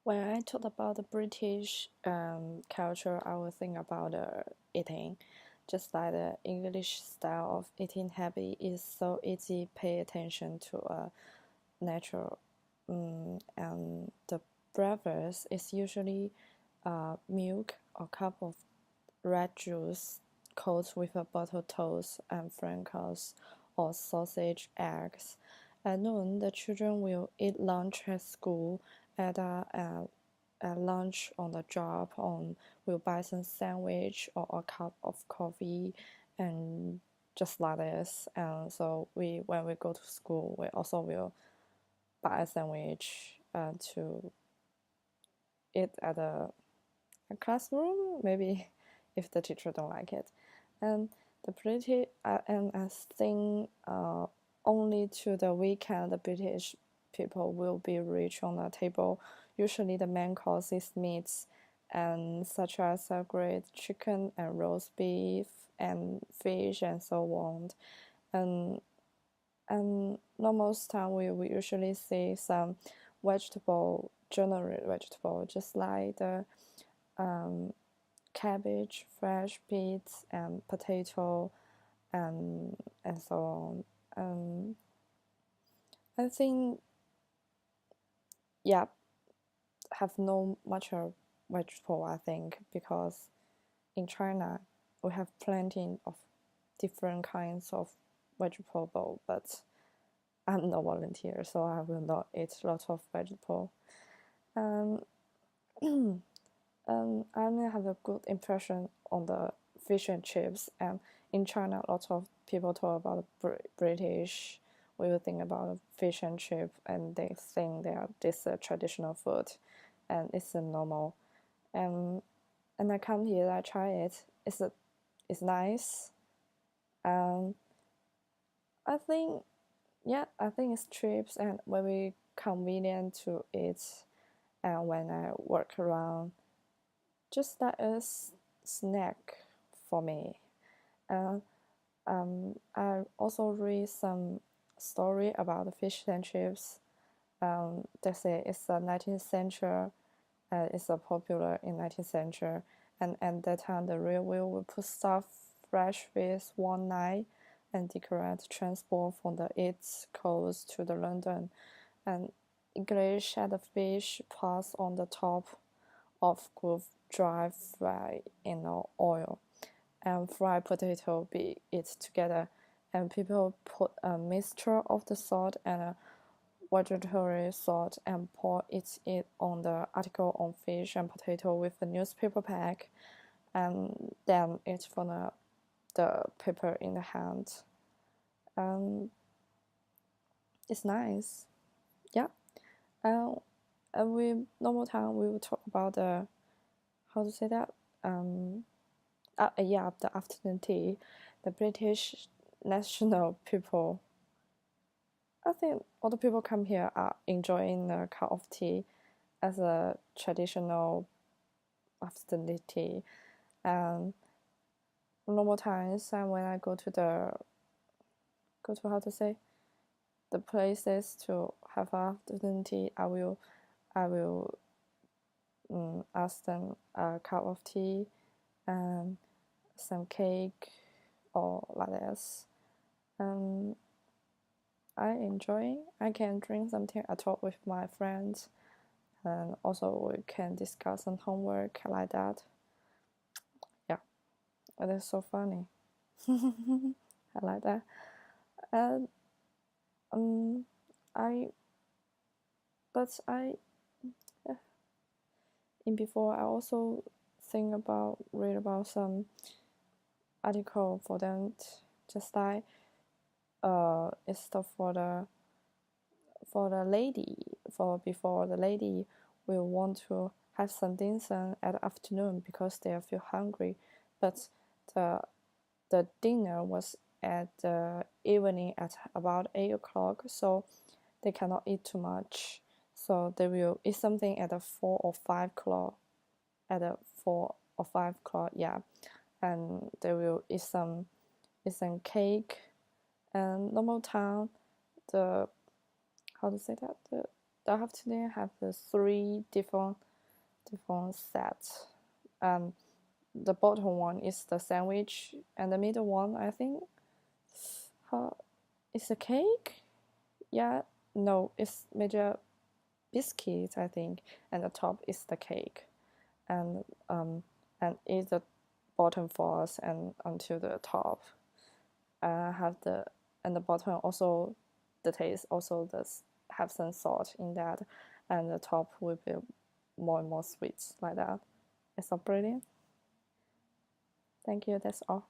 When I talk about the British culture, I will think about eating. Just like the English style of eating habit is so easy, pay attention to natural. And the breakfast is usually milk or cup of red juice coated with a buttered toast and frankers or sausage eggs. At noon, the children will eat lunch at school. At lunch on the job, we'll buy some sandwich or a cup of coffee, and just like this. And so when we go to school, we also will buy a sandwich to eat at a classroom, maybe if the teacher don't like it. And the British and I think only to the weekend the British people will be rich on the table. Usually the main course is meats and such as grilled chicken and roast beef and fish and so on. And most time we usually see some general vegetable, just like the cabbage, fresh beets, and potato, and so on. I think, yeah, have no much of vegetable. I think because in China we have plenty of different kinds of vegetable, but I'm no volunteer, so I will not eat lots of vegetable. Um, I may have a good impression on the fish and chips. And in China, lots of people talk about British. We will think about fish and chip, and they think they are this traditional food, and it's a normal. And I come here, I try it. It's nice. Um, I think I think it's chips and very convenient to eat. And when I work around, just that is snack for me. And I also read some story about the fish and chips. They say it's a 19th century. It's a popular in 19th century, and at that time the railway would put stuff fresh fish one night and decorate transport from the East Coast to the London, and English had the fish pass on the top of good dry fry in oil, and fried potato be it together, and people put a mixture of the salt and a vegetarian salt and pour it on the article on fish and potato with a newspaper pack, and then eat from the paper in the hand. Um, it's nice, yeah. And we normal time we will talk about the how to say that the afternoon tea. The British national people, I think all the people come here are enjoying a cup of tea as a traditional afternoon tea. And normal times, and when I go to how to say the places to have afternoon tea, I will ask them a cup of tea and some cake or like this. I enjoy. I can drink something. I talk with my friends, and also we can discuss some homework like that. Yeah, it is so funny. I like that. And I but I in before I also read about some article for them, just like it's stuff for the lady, for before the lady will want to have some dinner at the afternoon because they feel hungry, but the dinner was at the evening at about 8 o'clock, so they cannot eat too much. So they will eat something at the 4 or 5 o'clock. At the 4 or 5 o'clock, yeah, and they will eat some cake. And normal time, the how to say that the afternoon have the three different sets. The bottom one is the sandwich, and the middle one, I think, is a cake. Yeah, no, it's major biscuits, I think, and the top is the cake, and is the bottom first and until the top. Have the bottom also, the taste also does have some salt in that, and the top will be more and more sweet like that. It's so brilliant. Thank you. That's all.